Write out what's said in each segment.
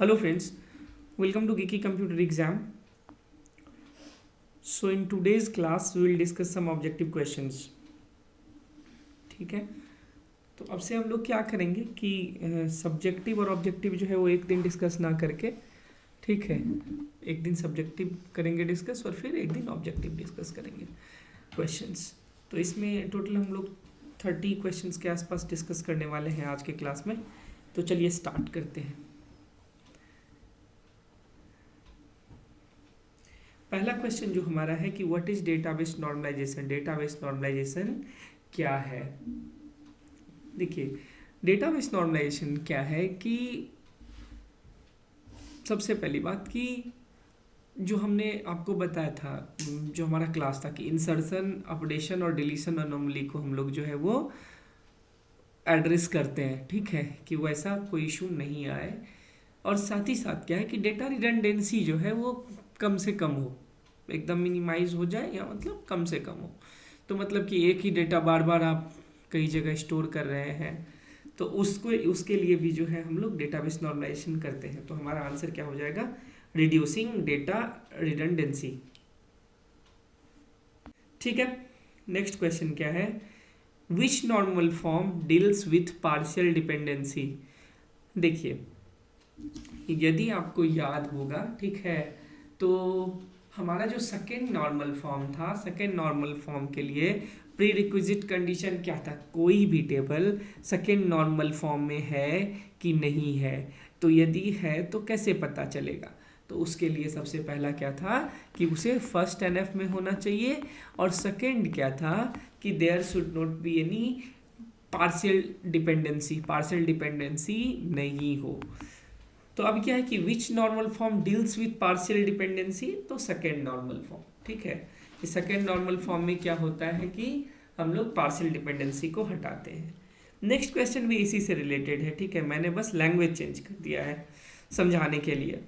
Hello friends, welcome to Geeky Computer Exam. So in today's class we will discuss some objective questions. ठीक है, तो अब से हम लोग क्या करेंगे कि सब्जेक्टिव और ऑब्जेक्टिव जो है वो एक दिन डिस्कस ना करके, ठीक है, एक दिन सब्जेक्टिव करेंगे डिस्कस और फिर एक दिन ऑब्जेक्टिव डिस्कस करेंगे क्वेश्चंस। तो इसमें टोटल हम लोग 30 क्वेश्चंस के आसपास डिस्कस करने वाले हैं आज के क्लास में। तो चलिए स्टार्ट करते हैं। पहला क्वेश्चन जो हमारा है कि what is database normalization. Database normalization क्या है? देखिए, डेटाबेस नॉर्मलाइजेशन क्या है कि सबसे पहली बात कि जो हमने आपको बताया था, जो हमारा क्लास था कि इंसर्शन, अपडेशन और डिलीशन अनोमली को हम लोग जो है वो एड्रेस करते हैं, ठीक है, कि वैसा कोई इशू नहीं आए। और साथ ही साथ क्या है कि डेटा रिडंडेंसी जो है वो कम से कम हो, एकदम मिनिमाइज हो जाए, या मतलब कम से कम हो। तो मतलब कि एक ही डेटा बार बार आप कई जगह स्टोर कर रहे हैं, तो उसके लिए भी जो है हम लोग डेटाबेस नॉर्मलाइजेशन करते हैं। तो हमारा आंसर क्या हो जाएगा? Reducing data redundancy. ठीक है, नेक्स्ट क्वेश्चन क्या है? Which normal form deals with partial dependency. देखिए, यदि आपको याद होगा, ठीक है, तो हमारा जो सेकेंड नॉर्मल फॉर्म था, सेकेंड नॉर्मल फॉर्म के लिए प्री रिक्विजिट कंडीशन क्या था? कोई भी टेबल सेकेंड नॉर्मल फॉर्म में है कि नहीं है। तो यदि है तो कैसे पता चलेगा? तो उसके लिए सबसे पहला क्या था कि उसे फर्स्ट एनएफ में होना चाहिए, और सेकेंड क्या था कि there should not be any partial dependency, partial dependency नहीं हो। तो अब क्या है कि which normal form deals with partial dependency? तो सेकेंड नॉर्मल फॉर्म, ठीक है। इस सेकेंड नॉर्मल फॉर्म में क्या होता है कि हम लोग पार्शियल डिपेंडेंसी को हटाते हैं। नेक्स्ट क्वेश्चन भी इसी से रिलेटेड है, ठीक है, मैंने बस लैंग्वेज चेंज कर दिया है समझाने के लिए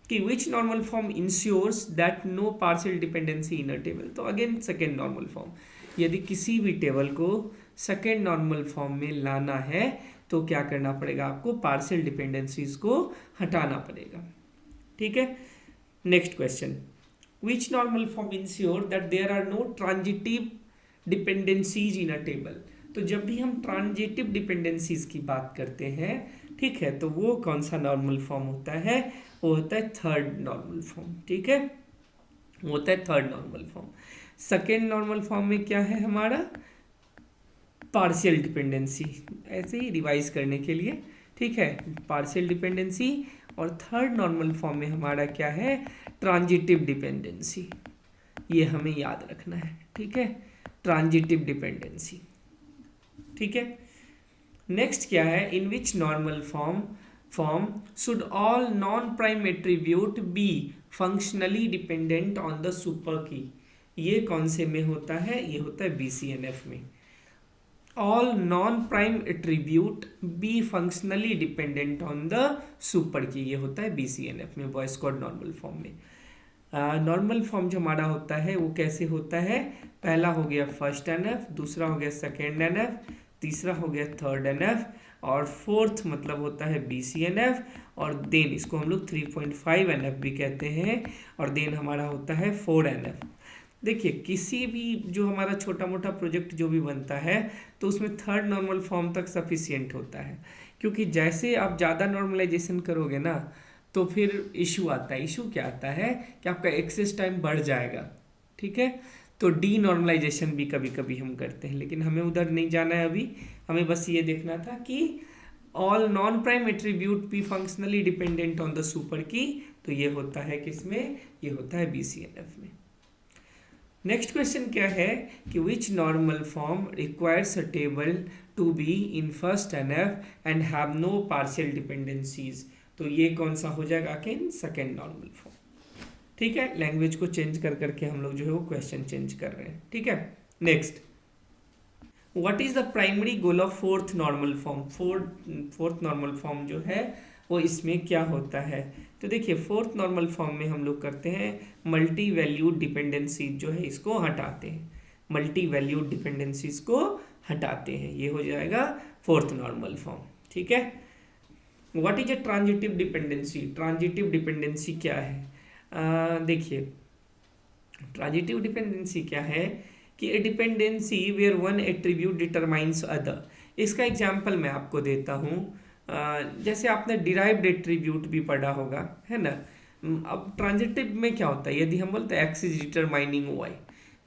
कि which normal form ensures that no partial dependency in a table. तो अगेन सेकेंड नॉर्मल फॉर्म, यदि किसी भी टेबल को सेकेंड नॉर्मल फॉर्म में लाना है तो क्या करना पड़ेगा? आपको पार्शियल डिपेंडेंसीज को हटाना पड़ेगा, ठीक है। Next question, which normal form ensure that there are no transitive dependencies in a table. तो जब भी हम ट्रांजिटिव डिपेंडेंसीज की बात करते हैं, ठीक है, तो वो कौन सा नॉर्मल फॉर्म होता है? वो होता है थर्ड नॉर्मल फॉर्म, ठीक है, वो होता है third normal form. Second normal form में क्या है हमारा? पार्शियल डिपेंडेंसी, ऐसे ही रिवाइज करने के लिए, ठीक है, पार्शियल डिपेंडेंसी। और थर्ड नॉर्मल फॉर्म में हमारा क्या है? Transitive dependency. ये हमें याद रखना है, ठीक है, ट्रांजिटिव डिपेंडेंसी, ठीक है। नेक्स्ट क्या है? In which normal form should all non prime attribute be functionally dependent on the super key. ये कौन से में होता है? ये होता है BCNF में। All non prime attribute be functionally dependent on the super key, ये होता है BCNF में, बॉयज कोड नॉर्मल फॉर्म में। नॉर्मल फॉर्म जो हमारा होता है वो कैसे होता है? पहला हो गया फर्स्ट NF, दूसरा हो गया सेकेंड NF, तीसरा हो गया थर्ड NF, और फोर्थ मतलब होता है BCNF, और देन इसको हम लोग 3.5 NF भी कहते हैं, और देन हमारा होता है 4 NF। देखिए, किसी भी जो हमारा छोटा मोटा प्रोजेक्ट जो भी बनता है तो उसमें थर्ड नॉर्मल फॉर्म तक सफिशियंट होता है, क्योंकि जैसे आप ज़्यादा नॉर्मलाइजेशन करोगे ना तो फिर इशू आता है। इशू क्या आता है कि आपका एक्सेस टाइम बढ़ जाएगा, ठीक है। तो डी नॉर्मलाइजेशन भी कभी कभी हम करते हैं, लेकिन हमें उधर नहीं जाना है अभी। हमें बस ये देखना था कि all non prime attribute be functionally dependent on the super key, तो ये होता है किसमें? ये होता है BCNF में। नेक्स्ट क्वेश्चन क्या है कि which normal form requires a table to be in first NF and have no partial dependencies. तो ये कौन सा हो जाएगा? अगेन सेकेंड नॉर्मल फॉर्म, ठीक है। लैंग्वेज को चेंज कर करके हम लोग जो है वो क्वेश्चन चेंज कर रहे हैं, ठीक है। Next, what is the primary goal of fourth normal form. Fourth normal form जो है वो इसमें क्या होता है? तो देखिए, फोर्थ नॉर्मल फॉर्म में हम लोग करते हैं मल्टी वैल्यूड डिपेंडेंसी जो है इसको हटाते हैं, मल्टी वैल्यूड डिपेंडेंसीज को हटाते हैं, ये हो जाएगा फोर्थ नॉर्मल फॉर्म, ठीक है। What is a transitive dependency? Transitive dependency क्या है? देखिए, ट्रांजिटिव डिपेंडेंसी क्या है कि a dependency where one attribute determines other. इसका एग्जांपल मैं आपको देता हूँ। जैसे आपने डिराइव्ड एट्रीब्यूट भी पढ़ा होगा, है ना। अब ट्रांजिटिव में क्या होता है, यदि हम बोलते हैं एक्स इज डिटरमाइनिंग वाई,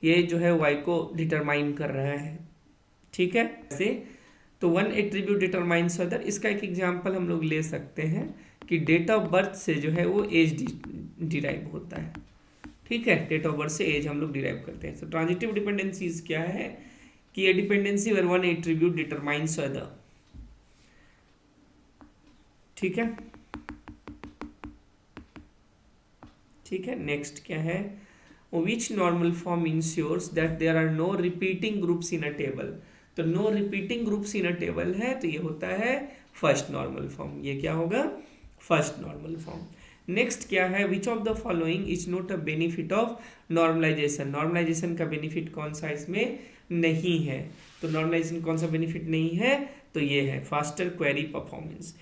ये जो है वाई को डिटरमाइन कर रहा है, ठीक है। ऐसे तो वन एट्रीब्यूट डिटरमाइंस अदर, इसका एक एग्जांपल हम लोग ले सकते हैं कि डेट ऑफ बर्थ से जो है वो एज डिराइव होता है, ठीक है। डेट ऑफ बर्थ से एज हम लोग डिराइव करते हैं। तो ट्रांजिटिव डिपेंडेंसीज क्या है कि ये dependency where one attribute determines other, ठीक है। ठीक है, नेक्स्ट क्या है, which normal form ensures that there are no repeating groups in a table. तो no repeating groups in a table है तो ये होता है फर्स्ट नॉर्मल फॉर्म। ये क्या होगा, फर्स्ट नॉर्मल फॉर्म। नेक्स्ट क्या है, which of the following is not a benefit of normalization. Normalization का बेनिफिट कौन सा इसमें नहीं है? तो नॉर्मलाइजेशन कौन सा बेनिफिट नहीं है, तो ये है फास्टर क्वेरी परफॉर्मेंस।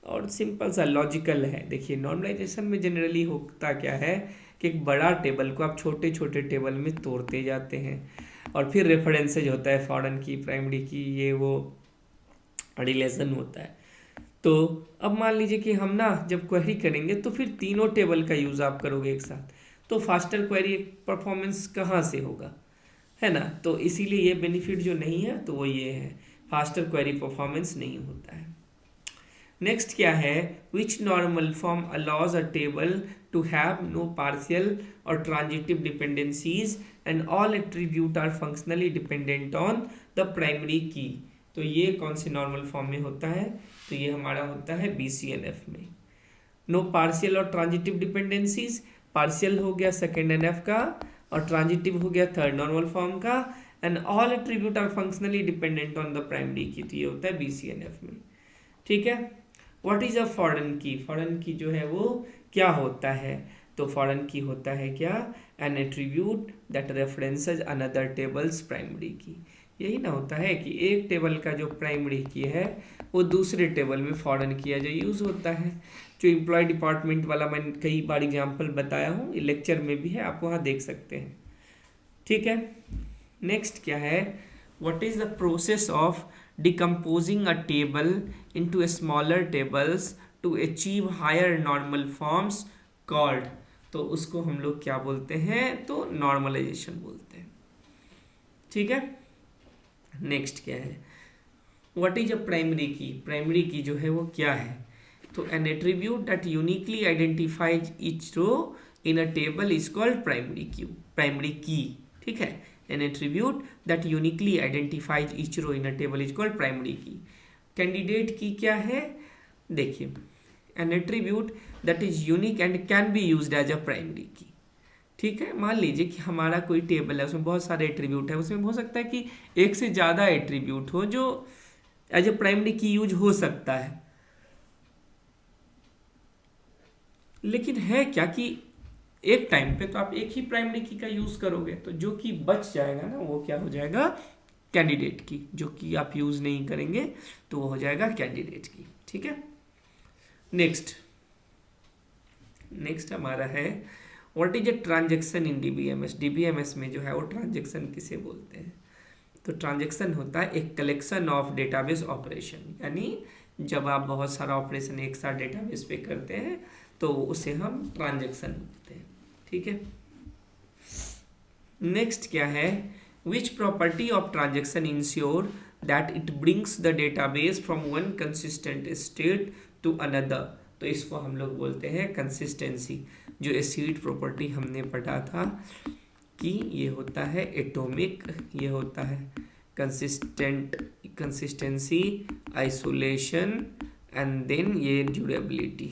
और सिंपल सा लॉजिकल है। देखिए, नॉर्मलाइजेशन में जनरली होता क्या है कि एक बड़ा टेबल को आप छोटे छोटे टेबल में तोड़ते जाते हैं और फिर रेफरेंसेज होता है, फॉरेन की, प्राइमरी की, ये वो रिलेशन होता है। तो अब मान लीजिए कि हम ना जब क्वेरी करेंगे तो फिर तीनों टेबल का यूज़ आप करोगे एक साथ, तो फास्टर क्वेरी परफॉर्मेंस कहाँ से होगा, है ना। तो इसीलिए ये बेनिफिट जो नहीं है तो वो ये है, फास्टर क्वेरी परफॉर्मेंस नहीं होता है। नेक्स्ट क्या है, which normal form allows a table to have no partial और transitive dependencies and all attribute are functionally dependent on the primary key. तो ये कौन से नॉर्मल फॉर्म में होता है, तो ये हमारा होता है BCNF में। नो पार्शियल और ट्रांजिटिव डिपेंडेंसीज, पार्शियल हो गया सेकेंड NF का और ट्रांजिटिव हो गया थर्ड नॉर्मल फॉर्म का, and all attribute are functionally dependent on the primary key. तो ये होता है BCNF में, ठीक है। What is a foreign key? Foreign key जो है वो क्या होता है, तो फॉरेन की होता है क्या, N attribute that references another tables primary की। यही ना होता है कि एक टेबल का जो प्राइमरी की है वो दूसरे टेबल में फॉरेन किया जो यूज़ होता है। जो एम्प्लॉय डिपार्टमेंट वाला मैंने कई बार एग्जाम्पल बताया हूँ, लेक्चर में भी है, आप वहाँ देख सकते हैं, ठीक है। नेक्स्ट क्या है, what is the process of decomposing a table into smaller tables to achieve higher normal forms called। तो उसको हम लोग क्या बोलते हैं, तो नॉर्मलाइजेशन बोलते हैं, ठीक है। नेक्स्ट क्या है, what is a primary key? Primary key जो है वो क्या है, तो an attribute that uniquely identifies each row in a table is called primary key, primary key, ठीक है। An attribute that uniquely identifies each row in a table is called primary key। Candidate key क्या है, देखिए, an attribute that is unique and can be used as a primary key, ठीक है। मान लीजिए कि हमारा कोई टेबल है, उसमें बहुत सारे एट्रीब्यूट है, उसमें हो सकता है कि एक से ज़्यादा एट्रीब्यूट हो जो एज ए प्राइमरी की यूज हो सकता है, लेकिन है क्या कि एक टाइम पे तो आप एक ही प्राइमरी की का यूज करोगे, तो जो कि बच जाएगा ना वो क्या हो जाएगा, कैंडिडेट की। जो कि आप यूज नहीं करेंगे तो वो हो जाएगा कैंडिडेट की, ठीक है। नेक्स्ट हमारा है, what is a transaction in DBMS। DBMS में जो है वो ट्रांजेक्शन किसे बोलते हैं, तो ट्रांजेक्शन होता है एक कलेक्शन ऑफ डेटाबेस ऑपरेशन, यानी जब आप बहुत सारा ऑपरेशन एक साथ डेटाबेस पे करते हैं तो उसे हम ट्रांजेक्शन बोलते हैं, ठीक है। नेक्स्ट क्या है, which property of transaction ensure that it brings the database from one consistent state to another. तो इसको हम लोग बोलते हैं कंसिस्टेंसी। जो एसिड प्रॉपर्टी हमने पढ़ा था कि ये होता है एटॉमिक, ये होता है कंसिस्टेंसी, आइसोलेशन एंड देन ये ड्यूरेबिलिटी,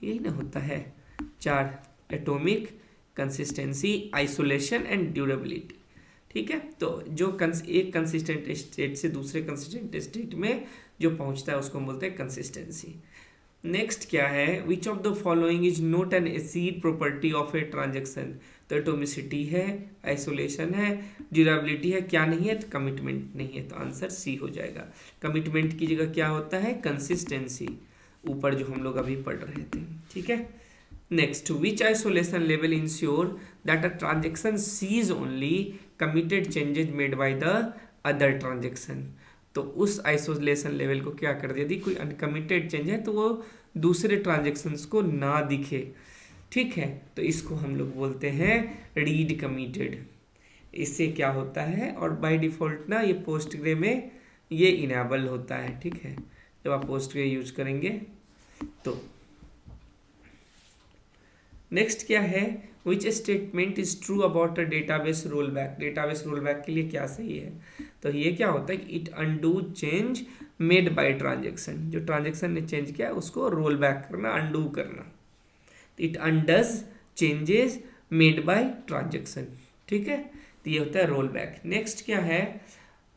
यही ना होता है चार, atomic, consistency, isolation and durability, ठीक है। तो जो एक कंसिस्टेंट स्टेट से दूसरे कंसिस्टेंट स्टेट में जो पहुंचता है उसको हम बोलते हैं कंसिस्टेंसी। नेक्स्ट क्या है, which of the following is not an acid property of a transaction. तो एटोमिसिटी है, आइसोलेशन है, ड्यूरेबिलिटी है, क्या नहीं है, तो कमिटमेंट नहीं है। तो आंसर सी हो जाएगा। कमिटमेंट की जगह क्या होता है, कंसिस्टेंसी, ऊपर जो हम लोग अभी पढ़ रहे थे, ठीक है। Next, which isolation level ensure that a transaction sees only committed changes made by the other transaction. तो उस आइसोलेशन लेवल को क्या कर दिया, यदि कोई अनकमिटेड चेंज है तो वो दूसरे ट्रांजेक्शन्स को ना दिखे, ठीक है। तो इसको हम लोग बोलते हैं रीड कमिटेड। इससे क्या होता है, और बाय डिफ़ॉल्ट ना ये पोस्टग्रे में ये इनेबल होता है, ठीक है, जब आप पोस्टग्रे यूज करेंगे तो। नेक्स्ट क्या है, which statement is true about a database roll back. Database roll back के लिए क्या सही है, तो ये क्या होता है कि it undo change made by transaction. जो ट्रांजेक्शन ने चेंज किया उसको रोल बैक करना, अनडू करना। It undoes changes made by transaction, ठीक है। तो ये होता है रोल बैक। नेक्स्ट क्या है,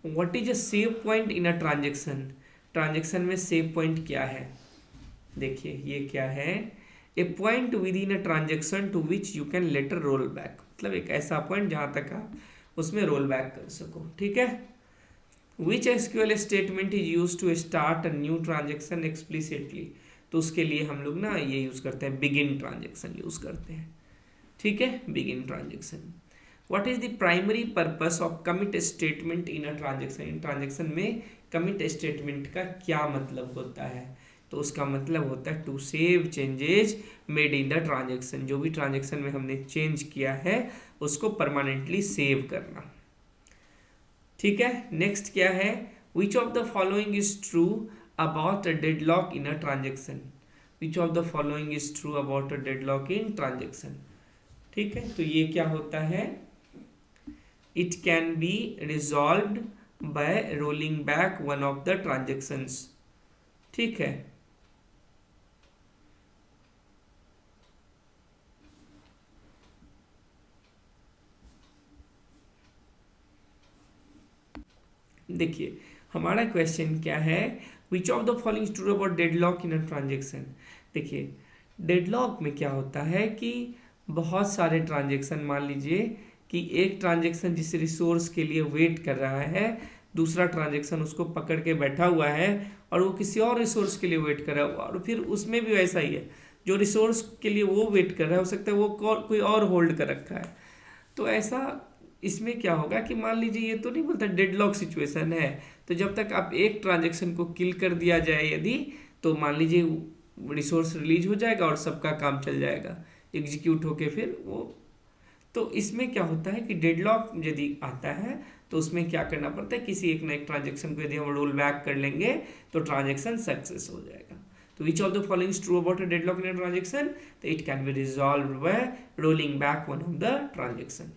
what is a save point in a transaction. Transaction में सेव पॉइंट क्या है, देखिए ये क्या है, a point within a transaction to which you can later roll back. मतलब एक ऐसा पॉइंट जहां तक आप उसमें रोल बैक कर सको, ठीक है। Which SQL statement is use to start a new transaction explicitly. तो उसके लिए हम लोग ना ये यूज करते हैं, बिगिन ट्रांजेक्शन यूज करते हैं, ठीक है, begin transaction. What is the primary purpose of commit statement in a transaction. In transaction में कमिट स्टेटमेंट का क्या मतलब होता है, तो उसका मतलब होता है to save changes made in the transaction. जो भी ट्रांजेक्शन में हमने चेंज किया है उसको परमानेंटली सेव करना, ठीक है। नेक्स्ट क्या है, which of the following is true about a deadlock in a transaction. Which of the following is true about a deadlock in transaction, ठीक है। तो ये क्या होता है, it can be resolved by rolling back one of the transactions, ठीक है। देखिए हमारा क्वेश्चन क्या है, which of the following true about deadlock in a transaction. देखिए डेडलॉक में क्या होता है कि बहुत सारे ट्रांजेक्शन, मान लीजिए कि एक ट्रांजेक्शन जिस रिसोर्स के लिए वेट कर रहा है, दूसरा ट्रांजेक्शन उसको पकड़ के बैठा हुआ है और वो किसी और रिसोर्स के लिए वेट कर रहा है, और फिर उसमें भी वैसा ही है, जो रिसोर्स के लिए वो वेट कर रहा है हो सकता है वो कोई और होल्ड कर रखा है। तो ऐसा इसमें क्या होगा कि मान लीजिए ये तो नहीं बोलता डेडलॉक सिचुएशन है, तो जब तक आप एक ट्रांजेक्शन को किल कर दिया जाए यदि, तो मान लीजिए रिसोर्स रिलीज हो जाएगा और सबका काम चल जाएगा एग्जीक्यूट होके फिर वो। तो इसमें क्या होता है कि डेडलॉक यदि आता है तो उसमें क्या करना पड़ता है, किसी एक ना एक ट्रांजेक्शन को यदि हम रोल बैक कर लेंगे तो ट्रांजेक्शन सक्सेस हो जाएगा। तो which of the following is true about a deadlock in a transaction, तो it can be resolved by rolling back one of the transaction,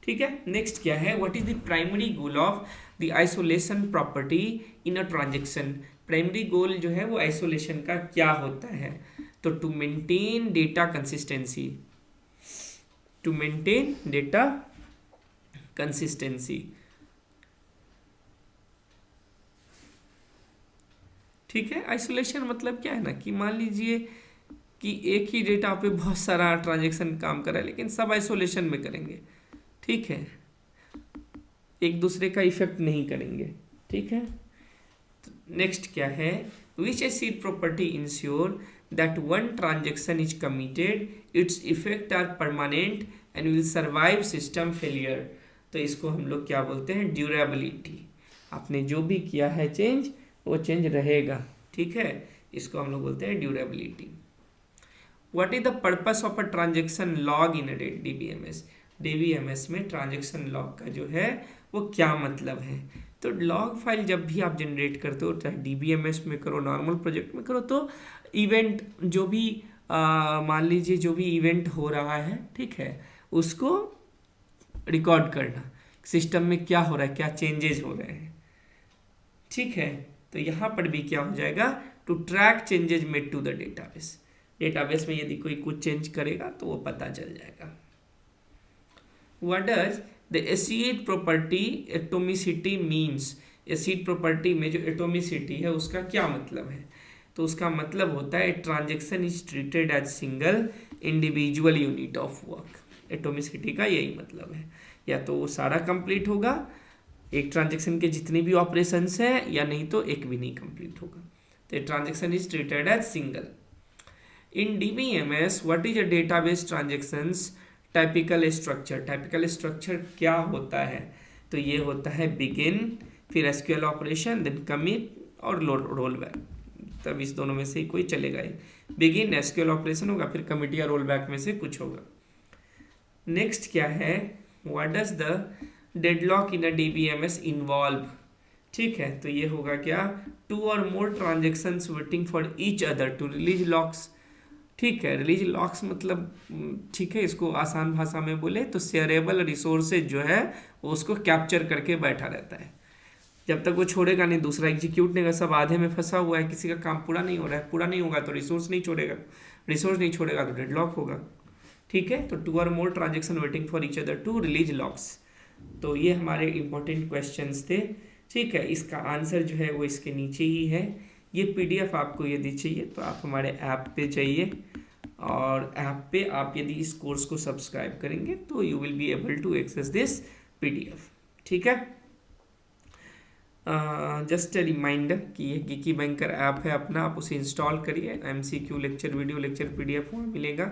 ठीक है। नेक्स्ट क्या है, what is the primary goal of the isolation property in a transaction. Primary goal जो है वो isolation का क्या होता है, तो to maintain data consistency, to maintain data consistency, ठीक है। आइसोलेशन मतलब क्या है ना कि मान लीजिए कि एक ही डेटा पे बहुत सारा ट्रांजेक्शन काम कर रहा है लेकिन सब आइसोलेशन में करेंगे, ठीक है, एक दूसरे का इफेक्ट नहीं करेंगे, ठीक है। नेक्स्ट क्या है, which acid property ensure that one transaction is committed, its effect are permanent and will survive system failure. तो इसको हम लोग क्या बोलते हैं, ड्यूरेबिलिटी। आपने जो भी किया है चेंज वो चेंज रहेगा, ठीक है, इसको हम लोग बोलते हैं durability. What is the purpose of a transaction log in DBMS. DBMS में ट्रांजेक्शन लॉग का जो है वो क्या मतलब है, तो लॉग फाइल जब भी आप जनरेट करते हो, चाहे डीबीएमएस में करो, नॉर्मल प्रोजेक्ट में करो, तो इवेंट जो भी मान लीजिए जो भी इवेंट हो रहा है, ठीक है, उसको रिकॉर्ड करना, सिस्टम में क्या हो रहा है, क्या चेंजेस हो रहे हैं, ठीक है। तो यहाँ पर भी क्या हो जाएगा, to track changes made to the database. Database में यदि कोई कुछ चेंज करेगा तो वो पता चल जाएगा। What does the acid property atomicity means. Acid property में जो एटोमिसिटी है उसका क्या मतलब है, तो उसका मतलब होता है transaction is treated as single individual unit of work. Atomicity का यही मतलब है, या तो वो सारा कंप्लीट होगा एक ट्रांजेक्शन के जितने भी ऑपरेशंस हैं, या नहीं तो एक भी नहीं कंप्लीट होगा। तो transaction is treated as single. In DBMS, what is a database transactions typical structure? Typical structure क्या होता है? तो ये होता है begin, फिर SQL operation, then commit और roll back. तब इस दोनों में से कोई चलेगा ही. begin SQL operation होगा, फिर commit या roll back में से कुछ होगा. Next क्या है? What does the deadlock in a DBMS involve? ठीक है, तो ये होगा क्या? Two or more transactions waiting for each other to release locks. ठीक है, रिलीज लॉक्स मतलब ठीक है, इसको आसान भाषा में बोले तो शेयरेबल रिसोर्सेज जो है वो उसको कैप्चर करके बैठा रहता है. जब तक वो छोड़ेगा नहीं, दूसरा एग्जीक्यूट नहीं होगा, सब आधे में फंसा हुआ है, किसी का काम पूरा नहीं हो रहा है, पूरा नहीं होगा तो रिसोर्स नहीं छोड़ेगा, रिसोर्स नहीं छोड़ेगा तो डेडलॉक होगा. ठीक है, तो two or more transaction waiting for each other to release locks. तो ये हमारे इंपॉर्टेंट क्वेश्चंस थे. ठीक है, इसका आंसर जो है वो इसके नीचे ही है. ये PDF आपको यदि चाहिए तो आप हमारे ऐप पे जाइए, और ऐप पे आप यदि इस कोर्स को सब्सक्राइब करेंगे तो you will be able to access this PDF. ठीक है, जस्ट ए रिमाइंडर कि ये गिकी बैंकर ऐप है अपना, आप उसे इंस्टॉल करिए. MCQ lecture, video lecture PDF वहाँ मिलेगा.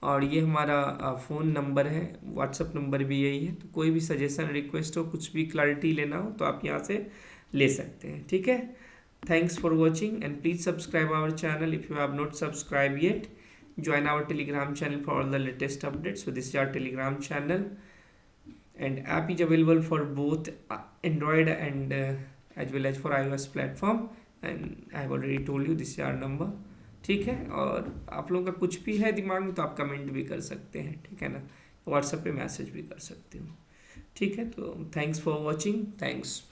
और ये हमारा फ़ोन नंबर है, व्हाट्सअप नंबर भी यही है. तो कोई भी सजेशन, रिक्वेस्ट हो, कुछ भी क्लैरिटी लेना हो तो आप यहाँ से ले सकते हैं. ठीक है, thanks for watching and please subscribe our channel if you have not subscribed yet. Join our Telegram channel for all the latest updates. So this is our Telegram channel, and app is available for both Android and as well as for iOS platform. And I have already told you this is our number. ठीक है, और आप लोगों का कुछ भी है दिमाग में तो आप कमेंट भी कर सकते हैं. ठीक है ना, व्हाट्सएप पे मैसेज भी कर सकते हो. ठीक है, तो थैंक्स फॉर वॉचिंग. थैंक्स.